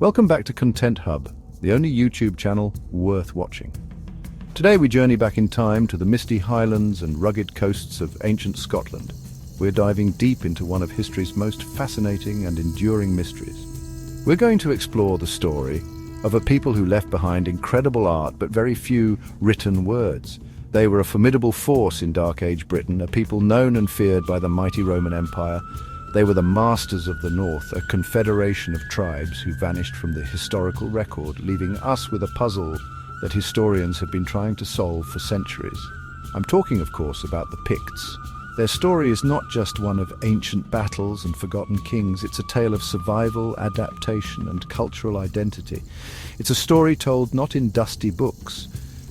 Welcome back to Content Hub, the only YouTube channel worth watching. Today we journey back in time to the misty highlands and rugged coasts of ancient Scotland. We're diving deep into one of history's most fascinating and enduring mysteries. We're going to explore the story of a people who left behind incredible art but very few written words. They were a formidable force in Dark Age Britain, a people known and feared by the mighty Roman Empire. They were the masters of the North, a confederation of tribes who vanished from the historical record, leaving us with a puzzle that historians have been trying to solve for centuries. I'm talking, of course, about the Picts. Their story is not just one of ancient battles and forgotten kings, it's a tale of survival, adaptation, and cultural identity. It's a story told not in dusty books,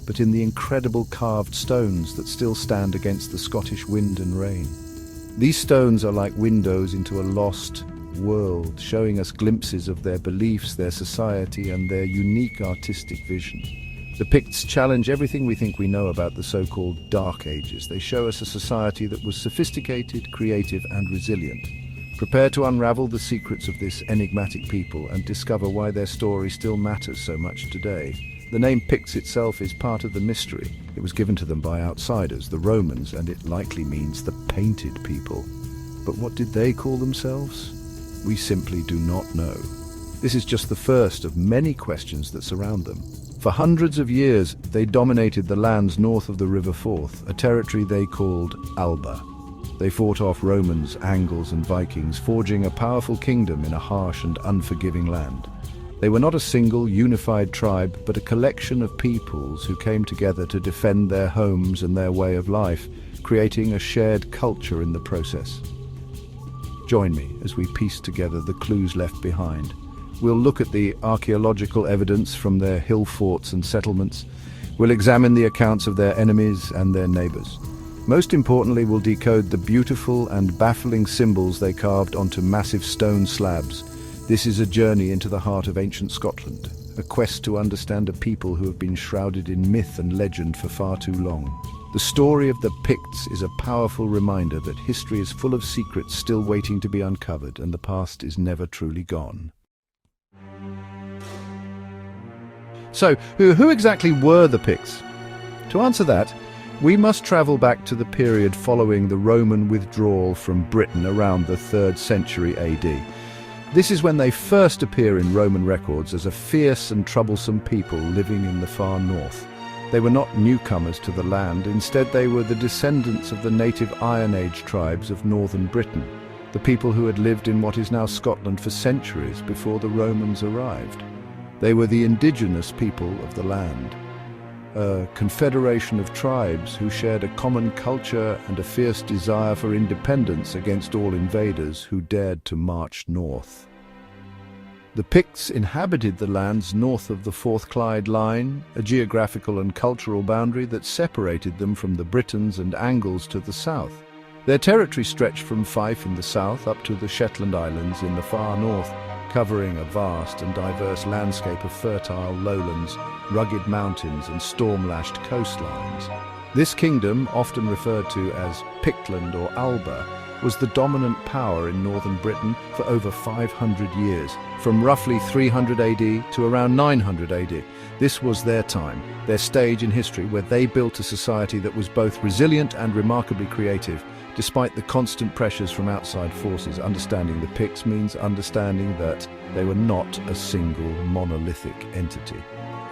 but in the incredible carved stones that still stand against the Scottish wind and rain. These stones are like windows into a lost world, showing us glimpses of their beliefs, their society, and their unique artistic vision. The Picts challenge everything we think we know about the so-called Dark Ages. They show us a society that was sophisticated, creative, and resilient. Prepare to unravel the secrets of this enigmatic people and discover why their story still matters so much today. The name Picts itself is part of the mystery. It was given to them by outsiders, the Romans, and it likely means the painted people. But what did they call themselves? We simply do not know. This is just the first of many questions that surround them. For hundreds of years, they dominated the lands north of the River Forth, a territory they called Alba. They fought off Romans, Angles, and Vikings, forging a powerful kingdom in a harsh and unforgiving land. They were not a single, unified tribe, but a collection of peoples who came together to defend their homes and their way of life, creating a shared culture in the process. Join me as we piece together the clues left behind. We'll look at the archaeological evidence from their hill forts and settlements. We'll examine the accounts of their enemies and their neighbors. Most importantly, we'll decode the beautiful and baffling symbols they carved onto massive stone slabs. This is a journey into the heart of ancient Scotland, a quest to understand a people who have been shrouded in myth and legend for far too long. The story of the Picts is a powerful reminder that history is full of secrets still waiting to be uncovered, and the past is never truly gone. So, who exactly were the Picts? To answer that, we must travel back to the period following the Roman withdrawal from Britain around the 3rd century AD. This is when they first appear in Roman records as a fierce and troublesome people living in the far north. They were not newcomers to the land, instead they were the descendants of the native Iron Age tribes of northern Britain, the people who had lived in what is now Scotland for centuries before the Romans arrived. They were the indigenous people of the land, a confederation of tribes who shared a common culture and a fierce desire for independence against all invaders who dared to march north. The Picts inhabited the lands north of the Forth Clyde line, a geographical and cultural boundary that separated them from the Britons and Angles to the south. Their territory stretched from Fife in the south up to the Shetland Islands in the far north, covering a vast and diverse landscape of fertile lowlands, rugged mountains and storm-lashed coastlines. This kingdom, often referred to as Pictland or Alba, was the dominant power in northern Britain for over 500 years, from roughly 300 AD to around 900 AD. This was their time, their stage in history, where they built a society that was both resilient and remarkably creative, despite the constant pressures from outside forces. Understanding the Picts means understanding that they were not a single monolithic entity.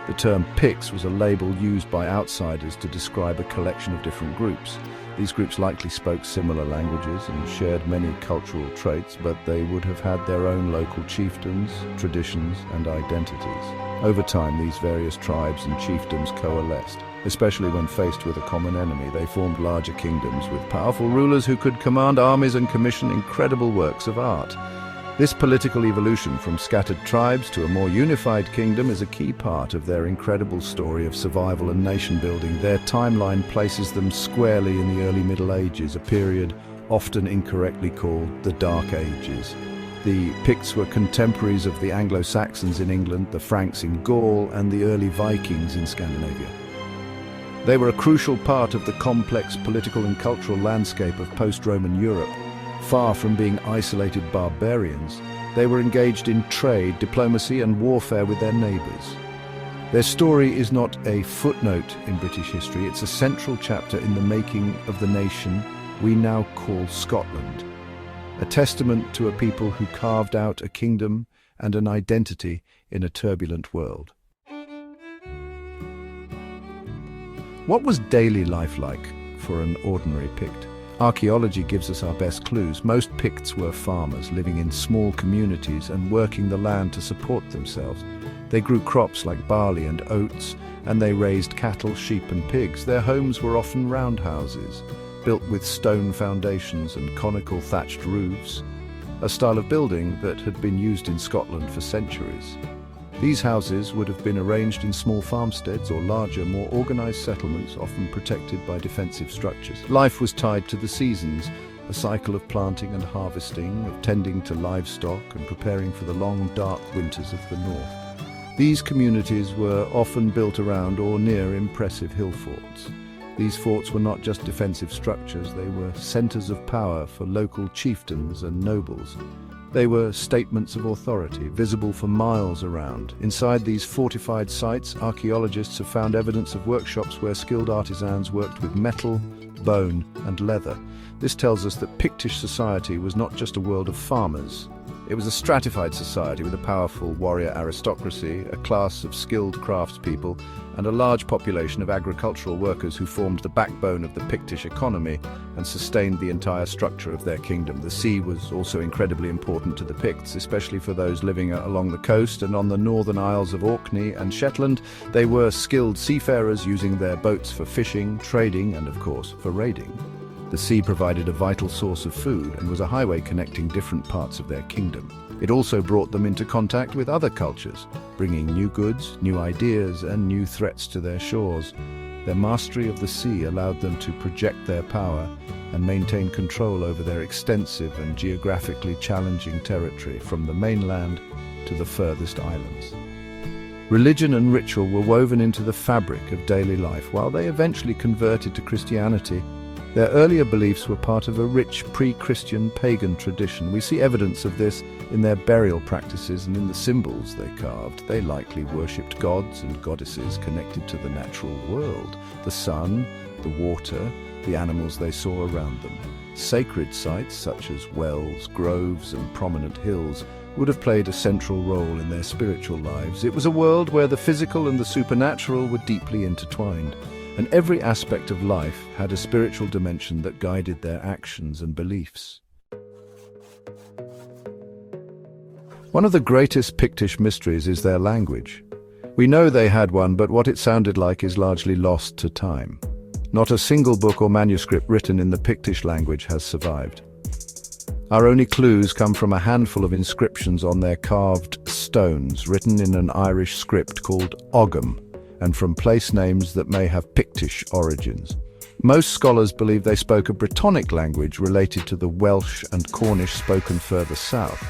The term Picts was a label used by outsiders to describe a collection of different groups. These groups likely spoke similar languages and shared many cultural traits, but they would have had their own local chiefdoms, traditions, and identities. Over time, these various tribes and chiefdoms coalesced. Especially when faced with a common enemy, they formed larger kingdoms with powerful rulers who could command armies and commission incredible works of art. This political evolution from scattered tribes to a more unified kingdom is a key part of their incredible story of survival and nation-building. Their timeline places them squarely in the early Middle Ages, a period often incorrectly called the Dark Ages. The Picts were contemporaries of the Anglo-Saxons in England, the Franks in Gaul, and the early Vikings in Scandinavia. They were a crucial part of the complex political and cultural landscape of post-Roman Europe. Far from being isolated barbarians, they were engaged in trade, diplomacy, and warfare with their neighbours. Their story is not a footnote in British history, it's a central chapter in the making of the nation we now call Scotland, a testament to a people who carved out a kingdom and an identity in a turbulent world. What was daily life like for an ordinary Pict? Archaeology gives us our best clues. Most Picts were farmers living in small communities and working the land to support themselves. They grew crops like barley and oats, and they raised cattle, sheep and pigs. Their homes were often roundhouses, built with stone foundations and conical thatched roofs, a style of building that had been used in Scotland for centuries. These houses would have been arranged in small farmsteads or larger, more organized settlements, often protected by defensive structures. Life was tied to the seasons, a cycle of planting and harvesting, of tending to livestock and preparing for the long, dark winters of the north. These communities were often built around or near impressive hill forts. These forts were not just defensive structures, they were centers of power for local chieftains and nobles. They were statements of authority, visible for miles around. Inside these fortified sites, archaeologists have found evidence of workshops where skilled artisans worked with metal, bone, and leather. This tells us that Pictish society was not just a world of farmers. It was a stratified society with a powerful warrior aristocracy, a class of skilled craftspeople, and a large population of agricultural workers who formed the backbone of the Pictish economy and sustained the entire structure of their kingdom. The sea was also incredibly important to the Picts, especially for those living along the coast and on the northern isles of Orkney and Shetland. They were skilled seafarers using their boats for fishing, trading, and of course, for raiding. The sea provided a vital source of food and was a highway connecting different parts of their kingdom. It also brought them into contact with other cultures, bringing new goods, new ideas, and new threats to their shores. Their mastery of the sea allowed them to project their power and maintain control over their extensive and geographically challenging territory, from the mainland to the furthest islands. Religion and ritual were woven into the fabric of daily life. While they eventually converted to Christianity, their earlier beliefs were part of a rich pre-Christian pagan tradition. We see evidence of this in their burial practices and in the symbols they carved. They likely worshipped gods and goddesses connected to the natural world, the sun, the water, the animals they saw around them. Sacred sites such as wells, groves, and prominent hills would have played a central role in their spiritual lives. It was a world where the physical and the supernatural were deeply intertwined, and every aspect of life had a spiritual dimension that guided their actions and beliefs. One of the greatest Pictish mysteries is their language. We know they had one, but what it sounded like is largely lost to time. Not a single book or manuscript written in the Pictish language has survived. Our only clues come from a handful of inscriptions on their carved stones, written in an Irish script called Ogham, and from place names that may have Pictish origins. Most scholars believe they spoke a Brittonic language related to the Welsh and Cornish spoken further south.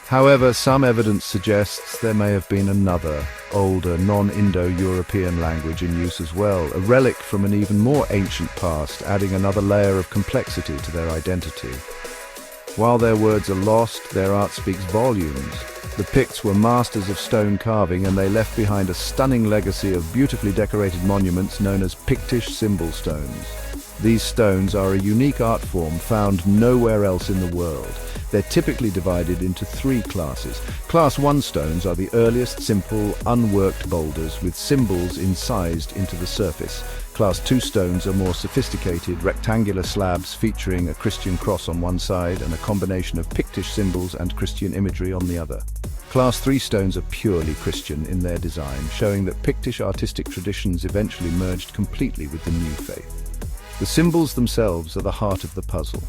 However, some evidence suggests there may have been another, older, non-Indo-European language in use as well, a relic from an even more ancient past, adding another layer of complexity to their identity. While their words are lost, their art speaks volumes. The Picts were masters of stone carving, and they left behind a stunning legacy of beautifully decorated monuments known as Pictish symbol stones. These stones are a unique art form found nowhere else in the world. They're typically divided into three classes. Class 1 stones are the earliest simple, unworked boulders with symbols incised into the surface. Class 2 stones are more sophisticated, rectangular slabs featuring a Christian cross on one side and a combination of Pictish symbols and Christian imagery on the other. Class 3 stones are purely Christian in their design, showing that Pictish artistic traditions eventually merged completely with the new faith. The symbols themselves are the heart of the puzzle.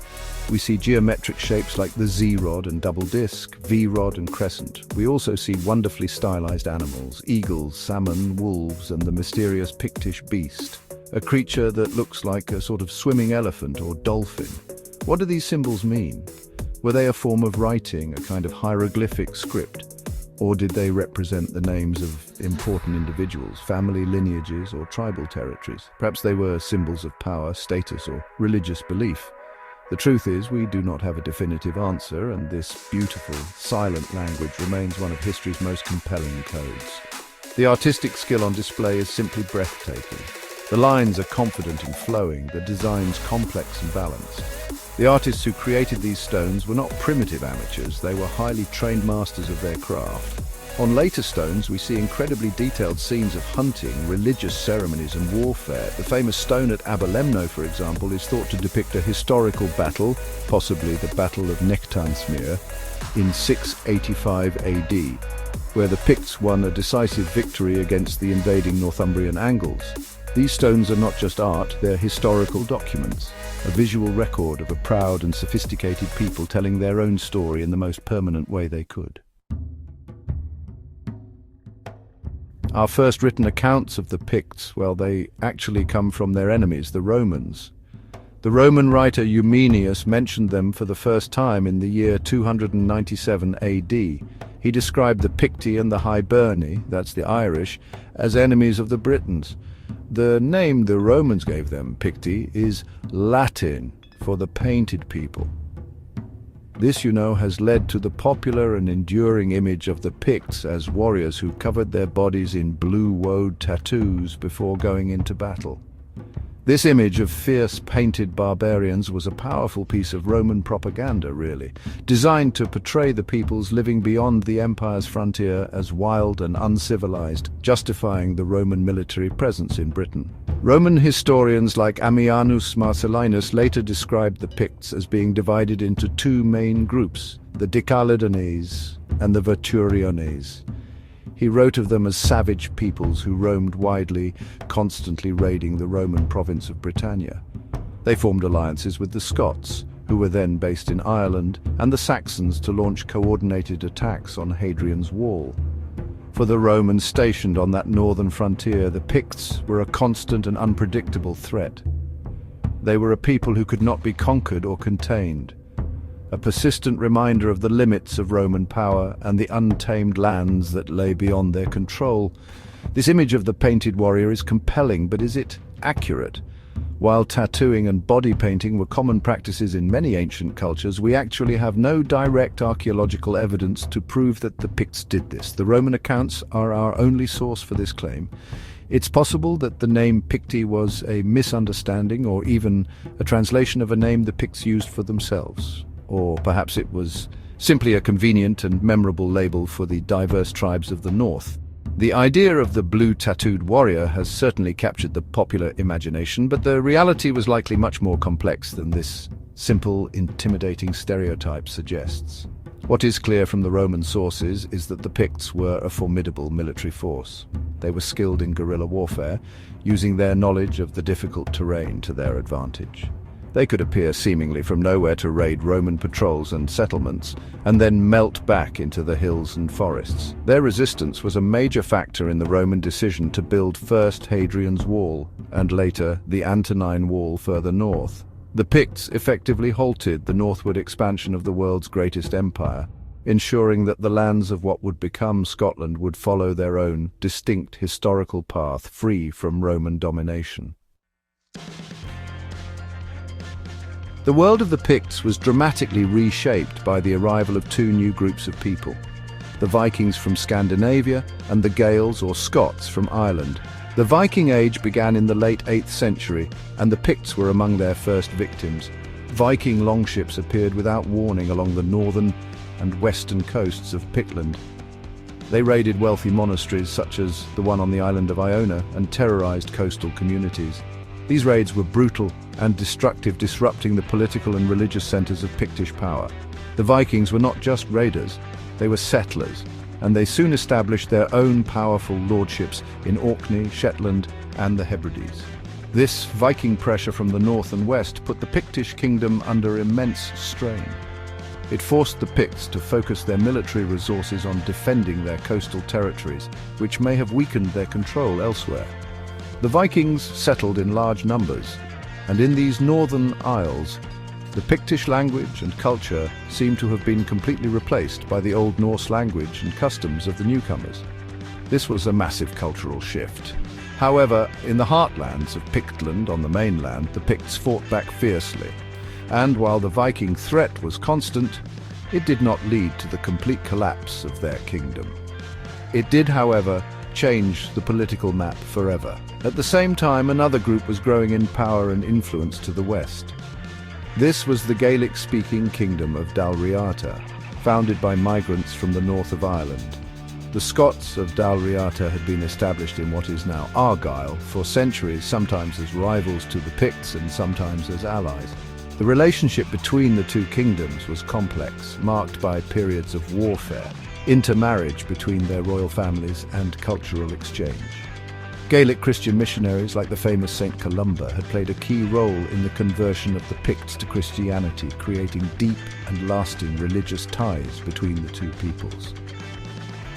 We see geometric shapes like the Z-rod and double disc, V-rod and crescent. We also see wonderfully stylized animals, eagles, salmon, wolves, and the mysterious Pictish beast, a creature that looks like a sort of swimming elephant or dolphin. What do these symbols mean? Were they a form of writing, a kind of hieroglyphic script? Or did they represent the names of important individuals, family lineages, or tribal territories? Perhaps they were symbols of power, status, or religious belief. The truth is, we do not have a definitive answer, and this beautiful, silent language remains one of history's most compelling codes. The artistic skill on display is simply breathtaking. The lines are confident and flowing, the designs complex and balanced. The artists who created these stones were not primitive amateurs, they were highly trained masters of their craft. On later stones, we see incredibly detailed scenes of hunting, religious ceremonies and warfare. The famous stone at Aberlemno, for example, is thought to depict a historical battle, possibly the Battle of Nectansmere, in 685 AD, where the Picts won a decisive victory against the invading Northumbrian Angles. These stones are not just art, they're historical documents, a visual record of a proud and sophisticated people telling their own story in the most permanent way they could. Our first written accounts of the Picts, well, they actually come from their enemies, the Romans. The Roman writer Eumenius mentioned them for the first time in the year 297 AD. He described the Picti and the Hiberni, that's the Irish, as enemies of the Britons. The name the Romans gave them, Picti, is Latin for the painted people. This, has led to the popular and enduring image of the Picts as warriors who covered their bodies in blue woad tattoos before going into battle. This image of fierce painted barbarians was a powerful piece of Roman propaganda, really, designed to portray the peoples living beyond the empire's frontier as wild and uncivilized, justifying the Roman military presence in Britain. Roman historians like Ammianus Marcellinus later described the Picts as being divided into two main groups, the Decalidones and the Verturiones. He wrote of them as savage peoples who roamed widely, constantly raiding the Roman province of Britannia. They formed alliances with the Scots, who were then based in Ireland, and the Saxons to launch coordinated attacks on Hadrian's Wall. For the Romans stationed on that northern frontier, the Picts were a constant and unpredictable threat. They were a people who could not be conquered or contained, a persistent reminder of the limits of Roman power and the untamed lands that lay beyond their control. This image of the painted warrior is compelling, but is it accurate? While tattooing and body painting were common practices in many ancient cultures, we actually have no direct archaeological evidence to prove that the Picts did this. The Roman accounts are our only source for this claim. It's possible that the name Picti was a misunderstanding or even a translation of a name the Picts used for themselves. Or perhaps it was simply a convenient and memorable label for the diverse tribes of the north. The idea of the blue tattooed warrior has certainly captured the popular imagination, but the reality was likely much more complex than this simple, intimidating stereotype suggests. What is clear from the Roman sources is that the Picts were a formidable military force. They were skilled in guerrilla warfare, using their knowledge of the difficult terrain to their advantage. They could appear seemingly from nowhere to raid Roman patrols and settlements, and then melt back into the hills and forests. Their resistance was a major factor in the Roman decision to build first Hadrian's Wall, and later the Antonine Wall further north. The Picts effectively halted the northward expansion of the world's greatest empire, ensuring that the lands of what would become Scotland would follow their own distinct historical path, free from Roman domination. The world of the Picts was dramatically reshaped by the arrival of two new groups of people, the Vikings from Scandinavia and the Gaels or Scots from Ireland. The Viking Age began in the late 8th century, and the Picts were among their first victims. Viking longships appeared without warning along the northern and western coasts of Pictland. They raided wealthy monasteries such as the one on the island of Iona and terrorized coastal communities. These raids were brutal and destructive, disrupting the political and religious centers of Pictish power. The Vikings were not just raiders, they were settlers, and they soon established their own powerful lordships in Orkney, Shetland, and the Hebrides. This Viking pressure from the north and west put the Pictish kingdom under immense strain. It forced the Picts to focus their military resources on defending their coastal territories, which may have weakened their control elsewhere. The Vikings settled in large numbers, and in these northern isles, the Pictish language and culture seem to have been completely replaced by the Old Norse language and customs of the newcomers. This was a massive cultural shift. However, in the heartlands of Pictland on the mainland, the Picts fought back fiercely. And while the Viking threat was constant, it did not lead to the complete collapse of their kingdom. It did, however, change the political map forever. At the same time, another group was growing in power and influence to the west. This was the Gaelic-speaking kingdom of Dalriata, founded by migrants from the north of Ireland. The Scots of Dalriata had been established in what is now Argyll for centuries, sometimes as rivals to the Picts and sometimes as allies. The relationship between the two kingdoms was complex, marked by periods of warfare, intermarriage between their royal families, and cultural exchange. Gaelic Christian missionaries like the famous Saint Columba had played a key role in the conversion of the Picts to Christianity, creating deep and lasting religious ties between the two peoples.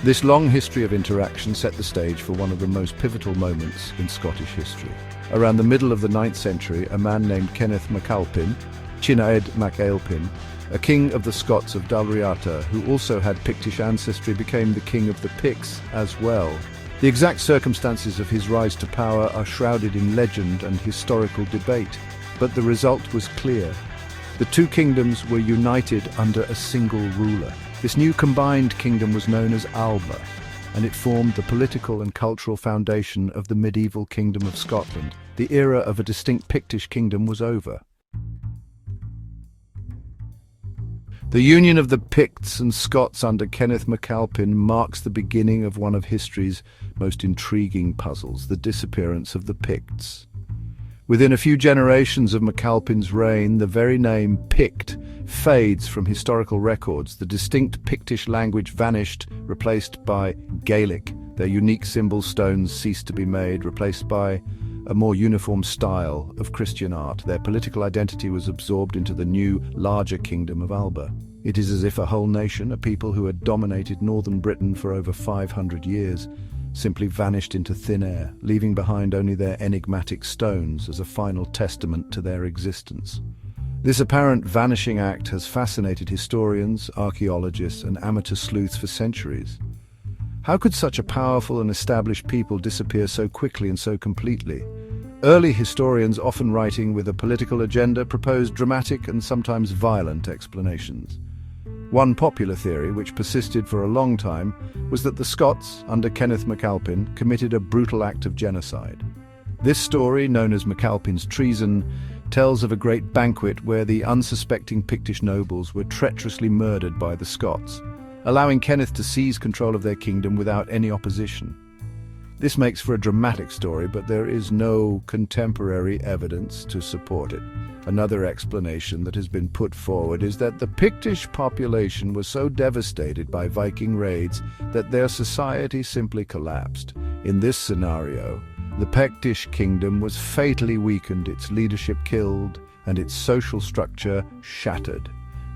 This long history of interaction set the stage for one of the most pivotal moments in Scottish history. Around the middle of the 9th century, a man named Kenneth MacAlpin, Cinnaed mac Ailpin, a king of the Scots of Dalriata, who also had Pictish ancestry, became the king of the Picts as well. The exact circumstances of his rise to power are shrouded in legend and historical debate, but the result was clear. The two kingdoms were united under a single ruler. This new combined kingdom was known as Alba, and it formed the political and cultural foundation of the medieval Kingdom of Scotland. The era of a distinct Pictish kingdom was over. The union of the Picts and Scots under Kenneth MacAlpin marks the beginning of one of history's most intriguing puzzles, the disappearance of the Picts. Within a few generations of MacAlpin's reign, the very name Pict fades from historical records. The distinct Pictish language vanished, replaced by Gaelic. Their unique symbol stones ceased to be made, replaced by a more uniform style of Christian art. Their political identity was absorbed into the new, larger kingdom of Alba. It is as if a whole nation, a people who had dominated northern Britain for over 500 years, simply vanished into thin air, leaving behind only their enigmatic stones as a final testament to their existence. This apparent vanishing act has fascinated historians, archaeologists, and amateur sleuths for centuries. How could such a powerful and established people disappear so quickly and so completely? Early historians, often writing with a political agenda, proposed dramatic and sometimes violent explanations. One popular theory, which persisted for a long time, was that the Scots, under Kenneth MacAlpin, committed a brutal act of genocide. This story, known as MacAlpin's treason, tells of a great banquet where the unsuspecting Pictish nobles were treacherously murdered by the Scots, allowing Kenneth to seize control of their kingdom without any opposition. This makes for a dramatic story, but there is no contemporary evidence to support it. Another explanation that has been put forward is that the Pictish population was so devastated by Viking raids that their society simply collapsed. In this scenario, the Pictish kingdom was fatally weakened, its leadership killed, and its social structure shattered.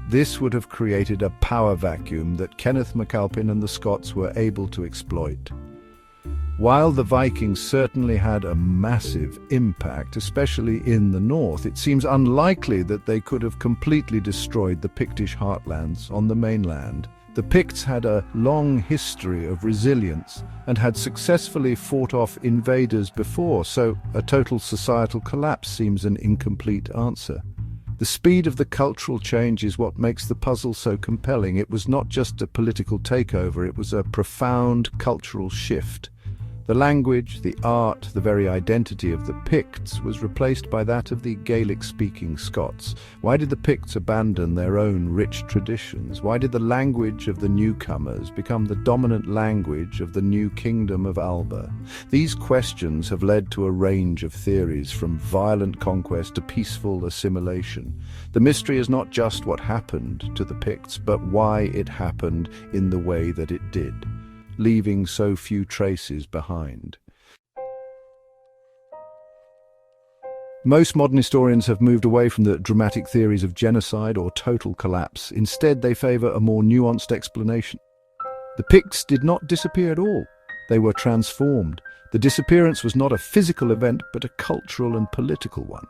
This would have created a power vacuum that Kenneth MacAlpin and the Scots were able to exploit. While the Vikings certainly had a massive impact, especially in the north, it seems unlikely that they could have completely destroyed the Pictish heartlands on the mainland. The Picts had a long history of resilience and had successfully fought off invaders before, so a total societal collapse seems an incomplete answer. The speed of the cultural change is what makes the puzzle so compelling. It was not just a political takeover, it was a profound cultural shift. The language, the art, the very identity of the Picts was replaced by that of the Gaelic-speaking Scots. Why did the Picts abandon their own rich traditions? Why did the language of the newcomers become the dominant language of the new kingdom of Alba? These questions have led to a range of theories, from violent conquest to peaceful assimilation. The mystery is not just what happened to the Picts, but why it happened in the way that it did, leaving so few traces behind. Most modern historians have moved away from the dramatic theories of genocide or total collapse. Instead, they favor a more nuanced explanation. The Picts did not disappear at all. They were transformed. The disappearance was not a physical event, but a cultural and political one.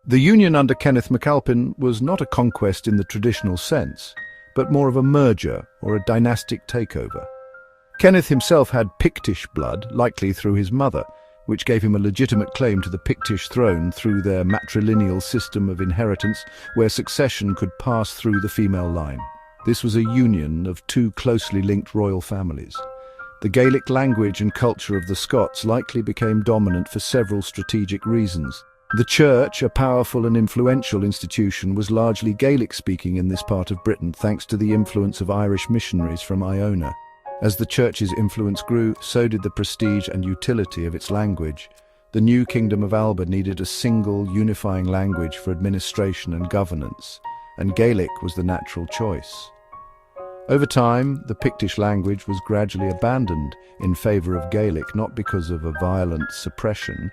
The union under Kenneth MacAlpin was not a conquest in the traditional sense, but more of a merger or a dynastic takeover. Kenneth himself had Pictish blood, likely through his mother. which gave him a legitimate claim to the Pictish throne through their matrilineal system of inheritance, where succession could pass through the female line. This was a union of two closely linked royal families. The Gaelic language and culture of the Scots likely became dominant for several strategic reasons. The Church, a powerful and influential institution, was largely Gaelic-speaking in this part of Britain, thanks to the influence of Irish missionaries from Iona. As the Church's influence grew, so did the prestige and utility of its language. The new Kingdom of Alba needed a single, unifying language for administration and governance, and Gaelic was the natural choice. Over time, the Pictish language was gradually abandoned in favour of Gaelic, not because of a violent suppression,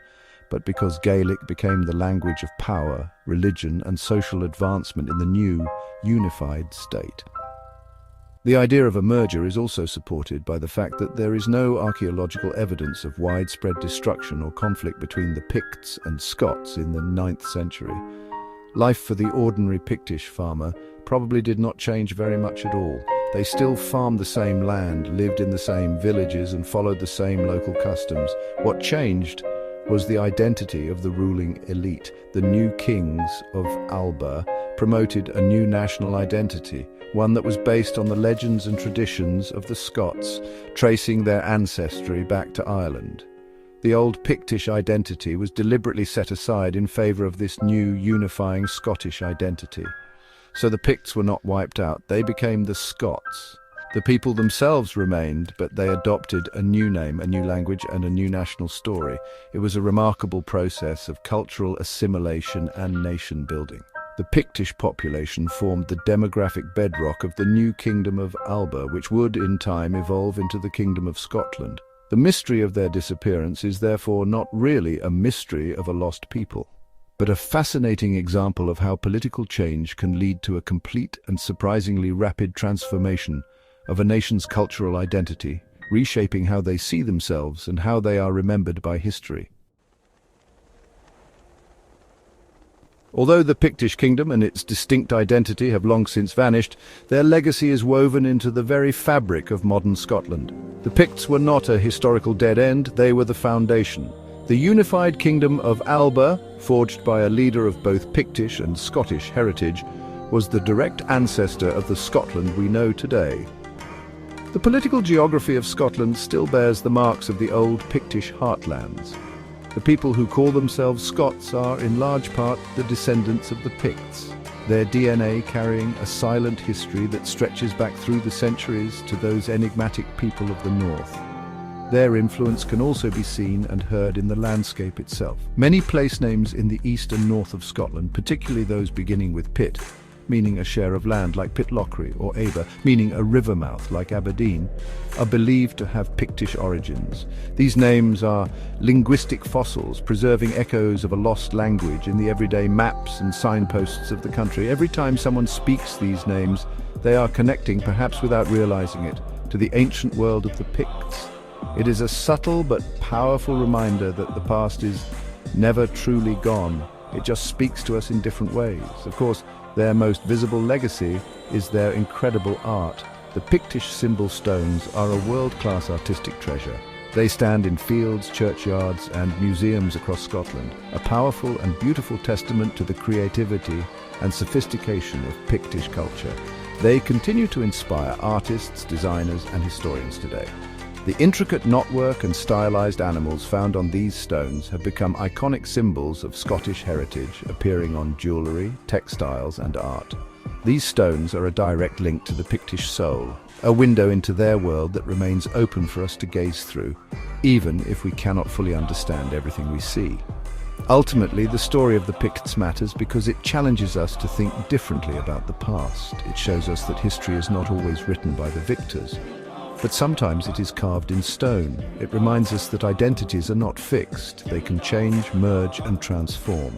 but because Gaelic became the language of power, religion, and social advancement in the new, unified state. The idea of a merger is also supported by the fact that there is no archaeological evidence of widespread destruction or conflict between the Picts and Scots in the 9th century. Life for the ordinary Pictish farmer probably did not change very much at all. They still farmed the same land, lived in the same villages, and followed the same local customs. What changed was the identity of the ruling elite. The new kings of Alba promoted a new national identity, one that was based on the legends and traditions of the Scots, tracing their ancestry back to Ireland. The old Pictish identity was deliberately set aside in favour of this new unifying Scottish identity. So the Picts were not wiped out, they became the Scots. The people themselves remained, but they adopted a new name, a new language, and a new national story. It was a remarkable process of cultural assimilation and nation-building. The Pictish population formed the demographic bedrock of the new Kingdom of Alba, which would, in time, evolve into the Kingdom of Scotland. The mystery of their disappearance is therefore not really a mystery of a lost people, but a fascinating example of how political change can lead to a complete and surprisingly rapid transformation of a nation's cultural identity, reshaping how they see themselves and how they are remembered by history. Although the Pictish kingdom and its distinct identity have long since vanished, their legacy is woven into the very fabric of modern Scotland. The Picts were not a historical dead end, they were the foundation. The unified kingdom of Alba, forged by a leader of both Pictish and Scottish heritage, was the direct ancestor of the Scotland we know today. The political geography of Scotland still bears the marks of the old Pictish heartlands. The people who call themselves Scots are, in large part, the descendants of the Picts, their DNA carrying a silent history that stretches back through the centuries to those enigmatic people of the north. Their influence can also be seen and heard in the landscape itself. Many place names in the east and north of Scotland, particularly those beginning with Pit, meaning a share of land like Pitlochry, or Aber, meaning a river mouth like Aberdeen, are believed to have Pictish origins. These names are linguistic fossils, preserving echoes of a lost language in the everyday maps and signposts of the country. Every time someone speaks these names, they are connecting, perhaps without realizing it, to the ancient world of the Picts. It is a subtle but powerful reminder that the past is never truly gone. It just speaks to us in different ways. Of course, their most visible legacy is their incredible art. The Pictish symbol stones are a world-class artistic treasure. They stand in fields, churchyards, and museums across Scotland, a powerful and beautiful testament to the creativity and sophistication of Pictish culture. They continue to inspire artists, designers, and historians today. The intricate knotwork and stylized animals found on these stones have become iconic symbols of Scottish heritage, appearing on jewellery, textiles, and art. These stones are a direct link to the Pictish soul, a window into their world that remains open for us to gaze through, even if we cannot fully understand everything we see. Ultimately, the story of the Picts matters because it challenges us to think differently about the past. It shows us that history is not always written by the victors, but sometimes it is carved in stone. It reminds us that identities are not fixed. They can change, merge, and transform.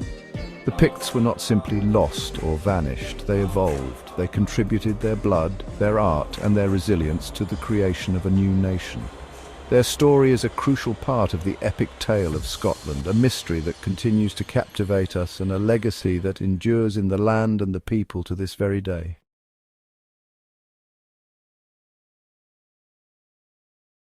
The Picts were not simply lost or vanished. They evolved. They contributed their blood, their art, and their resilience to the creation of a new nation. Their story is a crucial part of the epic tale of Scotland, a mystery that continues to captivate us and a legacy that endures in the land and the people to this very day.